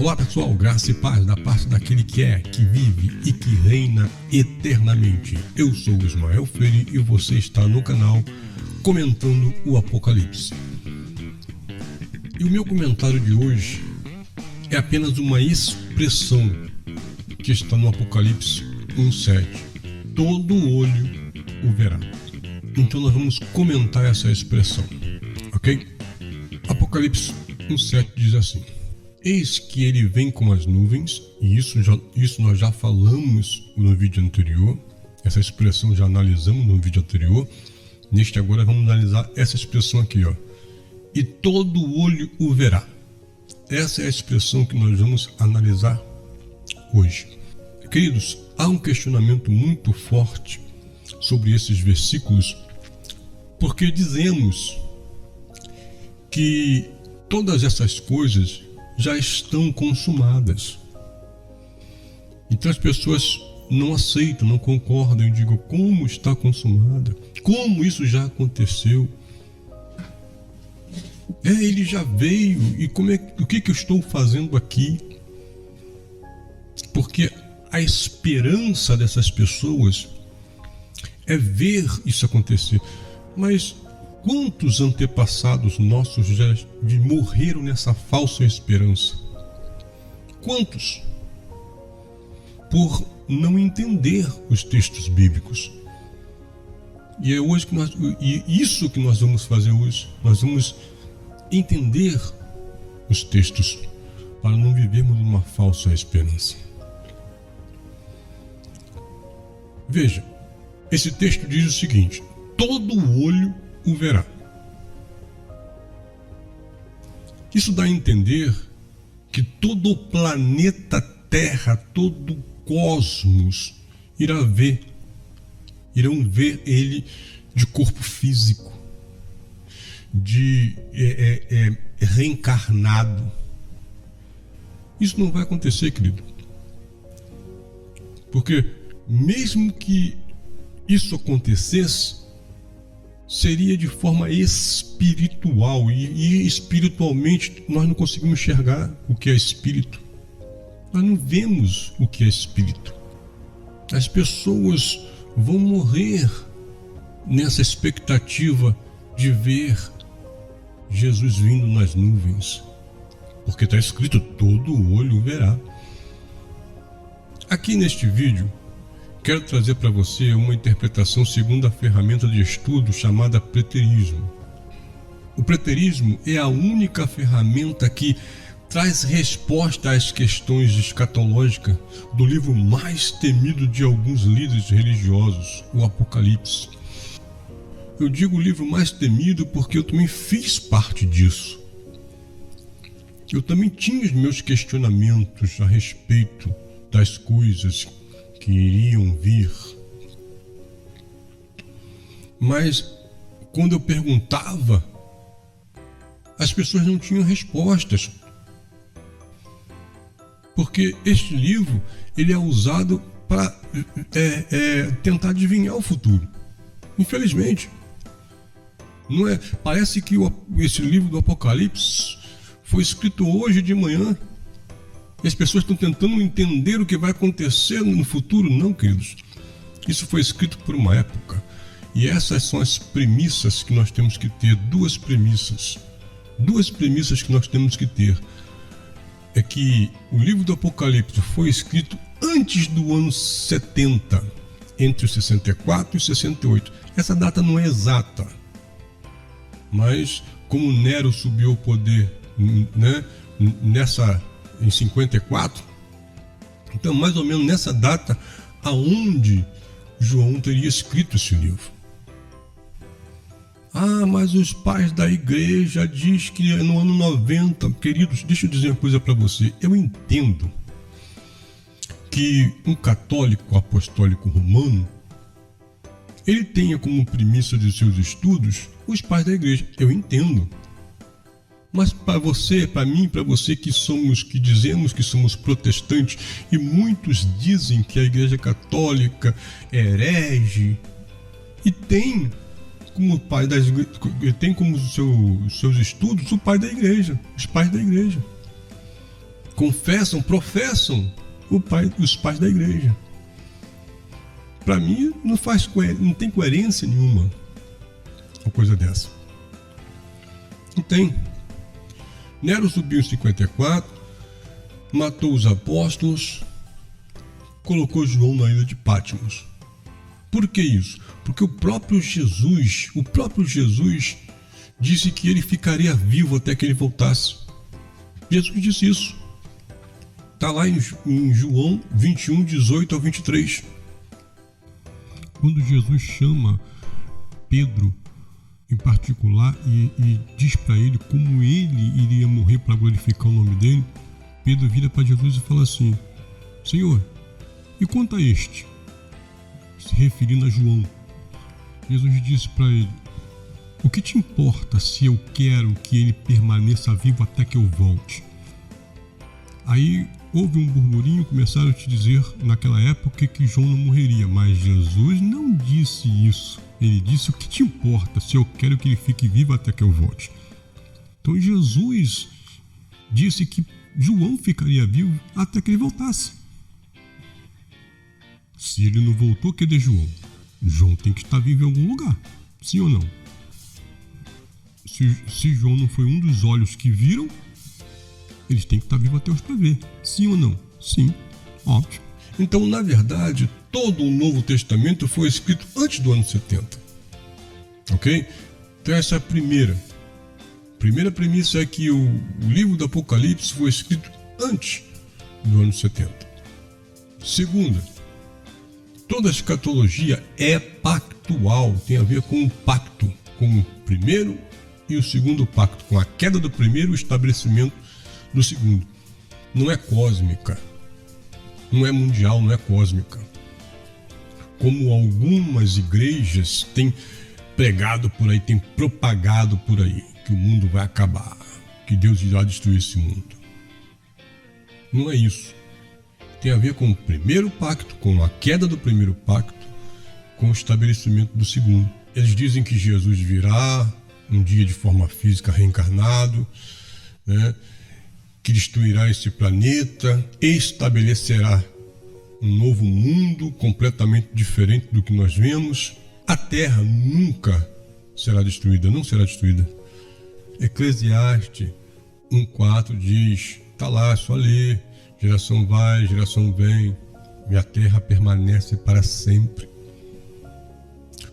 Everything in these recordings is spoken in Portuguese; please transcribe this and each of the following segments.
Olá pessoal, graça e paz da parte daquele que é, que vive e que reina eternamente. Eu sou o Ismael Freire e você está no canal comentando o Apocalipse. E o meu comentário de hoje é apenas uma expressão que está no Apocalipse 1:7. Todo olho o verá. Então nós vamos comentar essa expressão, ok? Apocalipse 1:7 diz assim: eis que ele vem com as nuvens, e isso nós já falamos no vídeo anterior, essa expressão já analisamos no vídeo anterior. Neste agora vamos analisar essa expressão aqui, ó. E todo olho o verá. Essa é a expressão que nós vamos analisar hoje. Queridos, há um questionamento muito forte sobre esses versículos, porque dizemos que todas essas coisas já estão consumadas. Então as pessoas não aceitam, não concordam e digam: como está consumada? Como isso já aconteceu? Ele já veio, e o que eu estou fazendo aqui? Porque a esperança dessas pessoas é ver isso acontecer. Mas quantos antepassados nossos já morreram nessa falsa esperança? Quantos? Por não entender os textos bíblicos. E é hoje isso que nós vamos fazer hoje. Nós vamos entender os textos para não vivermos uma falsa esperança. Veja, esse texto diz o seguinte: todo olho o verá. Isso dá a entender que todo o planeta Terra, todo o cosmos irão ver ele de corpo físico, de reencarnado. Isso não vai acontecer, querido, porque mesmo que isso acontecesse, seria de forma espiritual, e espiritualmente nós não conseguimos enxergar o que é espírito. Nós não vemos o que é espírito. As pessoas vão morrer nessa expectativa de ver Jesus vindo nas nuvens, porque está escrito: todo olho o verá. Aqui neste vídeo quero trazer para você uma interpretação segundo a ferramenta de estudo chamada preterismo. O preterismo é a única ferramenta que traz resposta às questões escatológicas do livro mais temido de alguns líderes religiosos, o Apocalipse. Eu digo o livro mais temido porque eu também fiz parte disso. Eu também tinha os meus questionamentos a respeito das coisas que iriam vir. Mas quando eu perguntava, as pessoas não tinham respostas. Porque este livro ele é usado para tentar adivinhar o futuro. Infelizmente. Não é? Parece que esse livro do Apocalipse foi escrito hoje de manhã. E as pessoas estão tentando entender o que vai acontecer no futuro. Não, queridos. Isso foi escrito por uma época. E essas são as premissas que nós temos que ter. Duas premissas que nós temos que ter. É que o livro do Apocalipse foi escrito antes do ano 70, entre os 64 e 68. Essa data não é exata. Mas como Nero subiu ao poder, né, em 54, então mais ou menos nessa data aonde João teria escrito esse livro. Ah, mas os pais da igreja diz que é no ano 90. Queridos, deixa eu dizer uma coisa para você. Eu entendo que um católico apostólico romano ele tenha como premissa de seus estudos os pais da igreja. Eu entendo. Mas para você, para mim, para você que dizemos que somos protestantes, e muitos dizem que a igreja católica é herege, e tem como pai das tem como seus estudos o pai da igreja, os pais da igreja. confessam, professam os pais da igreja. Para mim, não tem coerência nenhuma uma coisa dessa. Não tem. Nero subiu em 54, matou os apóstolos, colocou João na ilha de Patmos. Por que isso? Porque o próprio Jesus disse que ele ficaria vivo até que ele voltasse. Jesus disse isso. Está lá em João 21, 18 ao 23. Quando Jesus chama Pedro em particular e diz para ele como ele iria morrer para glorificar o nome dele, Pedro vira para Jesus e fala assim: Senhor, e quanto a este? Se referindo a João. Jesus disse para ele: o que te importa se eu quero que ele permaneça vivo até que eu volte? Aí houve um burburinho, começaram a te dizer naquela época que João não morreria, mas Jesus não disse isso. Ele disse: o que te importa se eu quero que ele fique vivo até que eu volte? Então Jesus disse que João ficaria vivo até que ele voltasse. Se ele não voltou, cadê João? João tem que estar vivo em algum lugar, sim ou não? Se João não foi um dos olhos que viram, eles têm que estar vivos até hoje para ver, sim ou não? Sim, óbvio. Então, na verdade, todo o Novo Testamento foi escrito antes do ano 70. Ok? Então essa é a primeira. Primeira premissa é que o livro do Apocalipse foi escrito antes do ano 70. Segunda, toda a escatologia é pactual, tem a ver com o pacto, com o primeiro e o segundo pacto, com a queda do primeiro e o estabelecimento do segundo. Não é cósmica, não é mundial, não é cósmica. Como algumas igrejas têm pregado por aí, têm propagado por aí, que o mundo vai acabar, que Deus irá destruir esse mundo. Não é isso. Tem a ver com o primeiro pacto, com a queda do primeiro pacto, com o estabelecimento do segundo. Eles dizem que Jesus virá um dia de forma física reencarnado, né, que destruirá esse planeta, estabelecerá um novo mundo completamente diferente do que nós vemos. A Terra nunca será destruída, não será destruída. Eclesiastes 1:4 diz, está lá, é só ler, geração vai, geração vem, e a Terra permanece para sempre.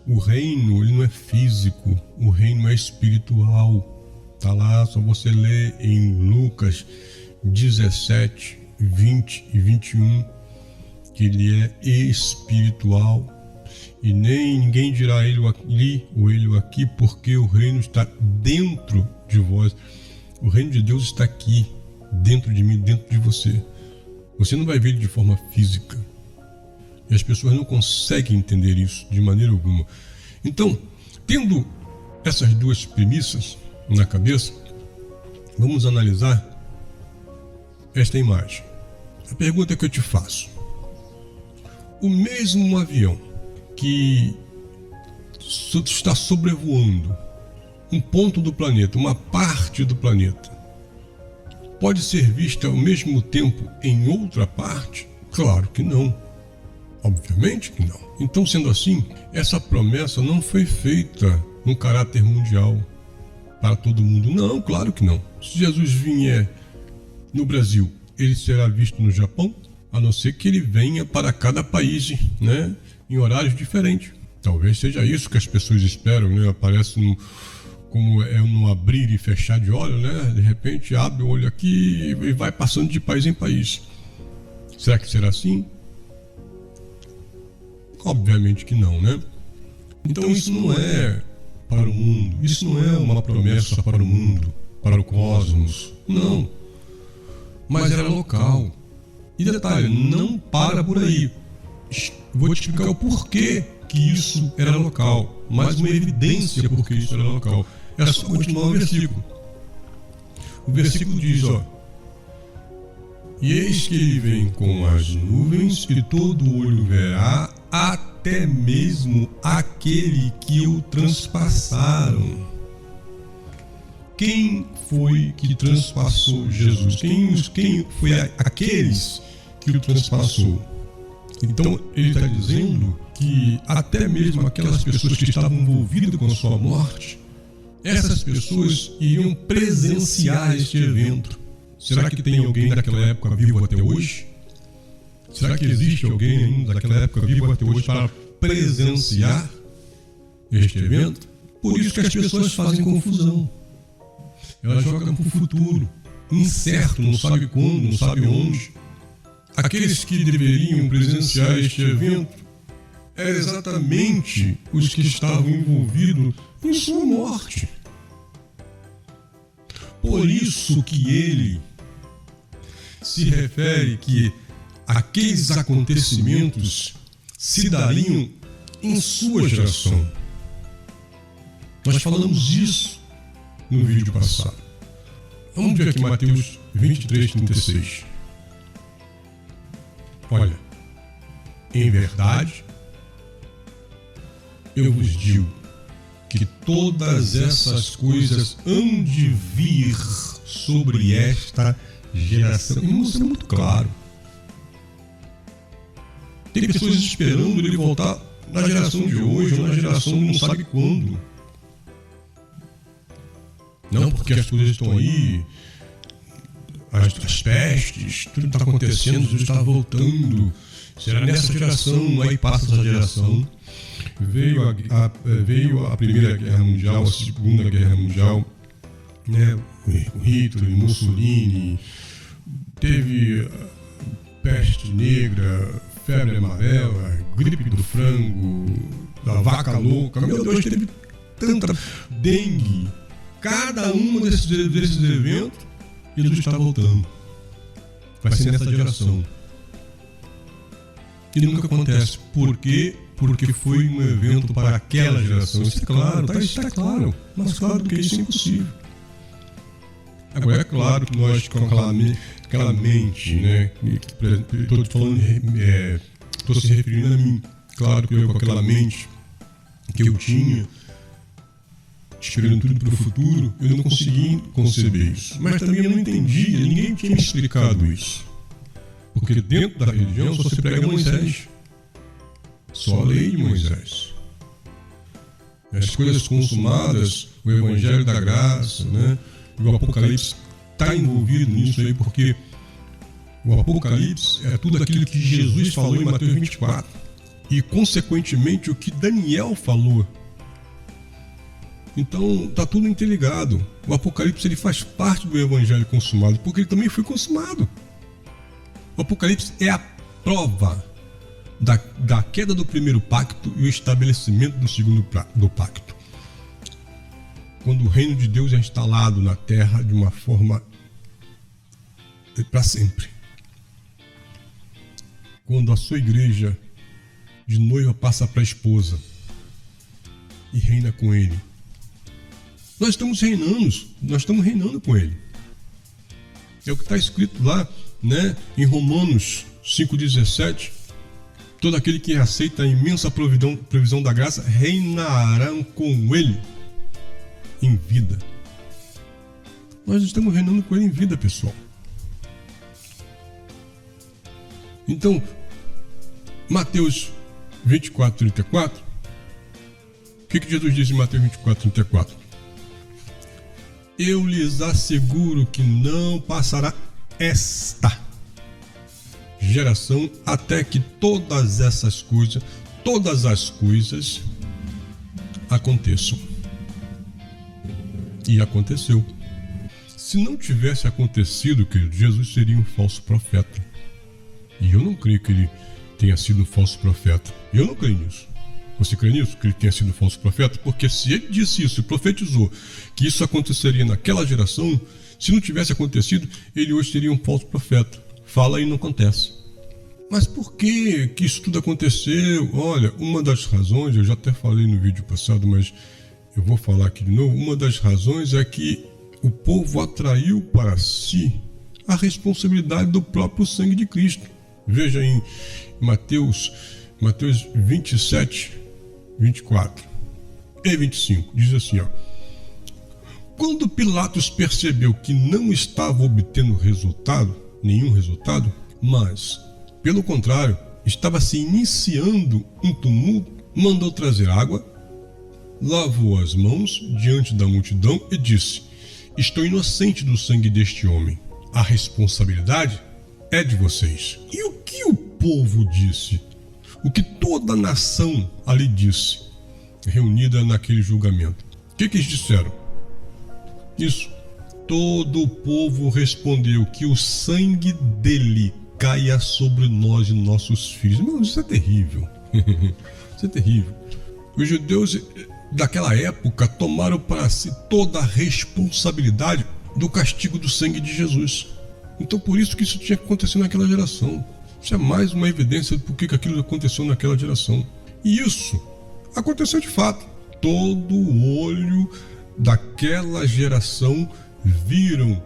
O reino, ele não é físico, o reino é espiritual. Está lá, só você ler em Lucas 17, 20 e 21, que ele é espiritual. E nem ninguém dirá ele ali ou ele aqui, porque o reino está dentro de vós. O reino de Deus está aqui, dentro de mim, dentro de você. Você não vai ver ele de forma física. E as pessoas não conseguem entender isso de maneira alguma. Então, tendo essas duas premissas na cabeça, vamos analisar esta imagem. A pergunta que eu te faço: o mesmo avião que está sobrevoando um ponto do planeta, uma parte do planeta, pode ser vista ao mesmo tempo em outra parte? Claro que não. Obviamente que não. Então, sendo assim, essa promessa não foi feita num caráter mundial para todo mundo. Não, claro que não. Se Jesus vier no Brasil, ele será visto no Japão, a não ser que ele venha para cada país, né, em horários diferentes. Talvez seja isso que as pessoas esperam, né? Aparece como é um abrir e fechar de olho, né? De repente abre o olho aqui e vai passando de país em país. Será que será assim? Obviamente que não, né? Então isso não é para o mundo, isso não é uma promessa para o mundo, para o cosmos, não. Mas era local. E detalhe, não para por aí. Vou te explicar o porquê que isso era local, mais uma evidência porque isso era local. É só continuar o versículo. O versículo diz, e eis que ele vem com as nuvens, e todo olho verá, até mesmo aquele que o transpassaram. quem foi que transpassou Jesus? Quem foi aqueles que o transpassou? Então ele está dizendo que até mesmo aquelas pessoas que estavam envolvidas com a sua morte, essas pessoas iriam presenciar este evento. Será que tem alguém daquela época vivo até hoje? Será que existe alguém ainda daquela época vivo até hoje para presenciar este evento? Por isso que as pessoas fazem confusão. Elas jogam para o futuro, incerto, não sabe quando, não sabe onde. Aqueles que deveriam presenciar este evento eram exatamente os que estavam envolvidos em sua morte. Por isso que ele se refere que aqueles acontecimentos se dariam em sua geração. Nós falamos isso no vídeo passado. Vamos ver aqui Mateus 23:36. Olha, em verdade, eu vos digo que todas essas coisas hão de vir sobre esta geração. Isso é muito claro. Tem pessoas esperando ele voltar na geração de hoje ou na geração não sabe quando. Não, porque as coisas estão aí, as pestes, tudo está acontecendo, Jesus está voltando. Será nessa geração, aí passa essa geração. Veio a Primeira Guerra Mundial, a Segunda Guerra Mundial, né? O Hitler, Mussolini, teve peste negra, febre amarela, gripe do frango, da vaca louca. Meu Deus, teve tanta dengue. Cada um desses eventos, Jesus está voltando. Vai ser nessa geração. E nunca acontece. Por quê? Porque foi um evento para aquela geração. Isso é claro, está claro. Mas claro do que isso é impossível. Agora é claro que nós com aquela mente, né? Estou se referindo a mim. Claro que eu com aquela mente que eu tinha, esperando tudo para o futuro, eu não consegui conceber isso. Mas também eu não entendia, ninguém tinha me explicado isso. Porque dentro da religião só se prega Moisés. Só a lei de Moisés. As coisas consumadas, o Evangelho da Graça, né? O Apocalipse está envolvido nisso aí, porque o Apocalipse é tudo aquilo que Jesus falou em Mateus 24. E, consequentemente, o que Daniel falou. Então, está tudo interligado. O Apocalipse ele faz parte do Evangelho consumado, porque ele também foi consumado. O Apocalipse é a prova da queda do primeiro pacto e o estabelecimento do segundo pacto. Quando o reino de Deus é instalado na terra de uma forma para sempre. Quando a sua igreja de noiva passa para a esposa e reina com ele. Nós estamos reinando com ele. É o que está escrito lá, né, em Romanos 5,17. Todo aquele que aceita a imensa provisão da graça reinarão com ele em vida. Nós estamos reinando com ele em vida, pessoal. Então, Mateus 24:34. O que Jesus diz em Mateus 24:34? Eu lhes asseguro que não passará esta geração até que todas as coisas aconteçam. E aconteceu. Se não tivesse acontecido, querido, Jesus seria um falso profeta. E eu não creio que ele tenha sido um falso profeta. Eu não creio nisso. Você crê nisso? Que ele tenha sido um falso profeta? Porque se ele disse isso e profetizou que isso aconteceria naquela geração, se não tivesse acontecido, ele hoje seria um falso profeta. Fala e não acontece. Mas por que isso tudo aconteceu? Olha, uma das razões, eu já até falei no vídeo passado, mas eu vou falar aqui de novo. Uma das razões é que o povo atraiu para si a responsabilidade do próprio sangue de Cristo. Veja em Mateus 27, 24 e 25. Diz assim, ó: Quando Pilatos percebeu que não estava obtendo nenhum resultado, mas, pelo contrário, estava se iniciando um tumulto, mandou trazer água, lavou as mãos diante da multidão e disse: estou inocente do sangue deste homem. A responsabilidade é de vocês. E o que o povo disse? O que toda a nação ali disse, reunida naquele julgamento? O que eles disseram? Isso. Todo o povo respondeu: que o sangue dele caia sobre nós e nossos filhos. Meu, isso é terrível. Isso é terrível. Os judeus daquela época tomaram para si toda a responsabilidade do castigo do sangue de Jesus. Então por isso que isso tinha que acontecer naquela geração. Isso é mais uma evidência do porquê que aquilo aconteceu naquela geração. E isso aconteceu de fato. Todo o olho daquela geração viram,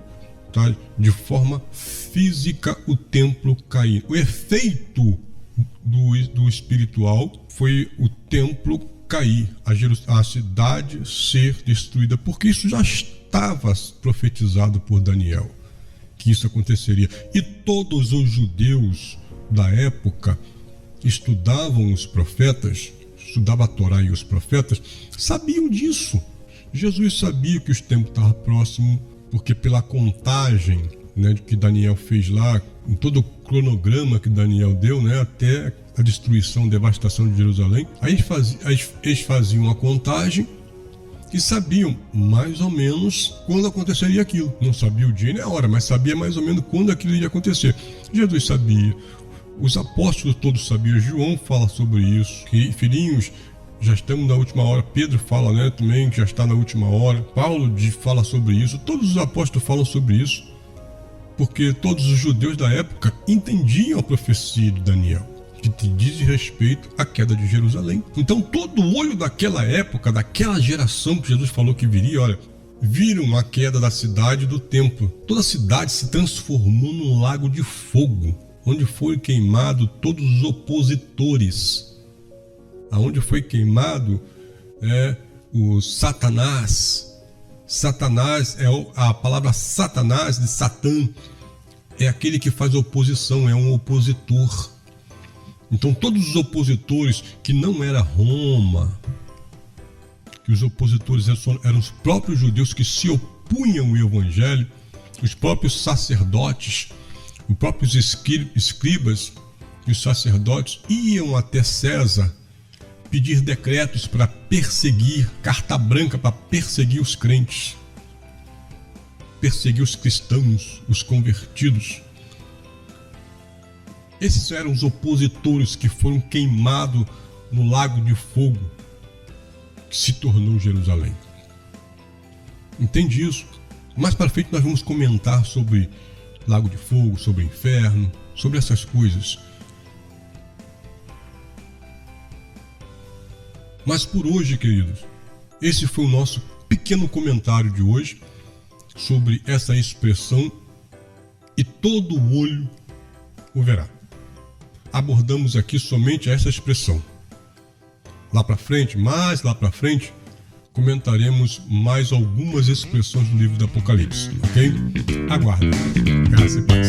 tá, de forma física o templo cair. O efeito do espiritual foi o templo cair, a cidade ser destruída, porque isso já estava profetizado por Daniel, que isso aconteceria. E todos os judeus da época estudavam os profetas, estudavam a Torá e os profetas, sabiam disso. Jesus sabia que o tempo estava próximo, porque pela contagem, né, que Daniel fez lá, em todo o cronograma que Daniel deu, né, até a destruição, devastação de Jerusalém, aí eles faziam a contagem e sabiam mais ou menos quando aconteceria aquilo. Não sabia o dia nem a hora, mas sabia mais ou menos quando aquilo ia acontecer. Jesus sabia, os apóstolos todos sabiam, João fala sobre isso, que filhinhos, já estamos na última hora. Pedro fala, né, também, que já está na última hora. Paulo fala sobre isso. Todos os apóstolos falam sobre isso, porque todos os judeus da época entendiam a profecia de Daniel, que diz respeito à queda de Jerusalém. Então todo o olho daquela época, daquela geração que Jesus falou que viria, olha, viram a queda da cidade e do templo. Toda a cidade se transformou num lago de fogo, onde foi queimado todos os opositores. Aonde foi queimado o Satanás. Satanás é a palavra Satanás, de Satã, é aquele que faz oposição, é um opositor. Então todos os opositores, que não era Roma, que os opositores eram os próprios judeus que se opunham ao evangelho, os próprios sacerdotes, os próprios escribas e os sacerdotes iam até César pedir decretos para perseguir, carta branca para perseguir os crentes, perseguir os cristãos, os convertidos. Esses eram os opositores que foram queimados no lago de fogo que se tornou Jerusalém. Entende isso? Mais para frente nós vamos comentar sobre lago de fogo, sobre inferno, sobre essas coisas. Mas por hoje, queridos, esse foi o nosso pequeno comentário de hoje sobre essa expressão: e todo olho o verá. Abordamos aqui somente essa expressão. Lá para frente, mais lá para frente, comentaremos mais algumas expressões do livro do Apocalipse, ok? Aguarde. Graça e paz.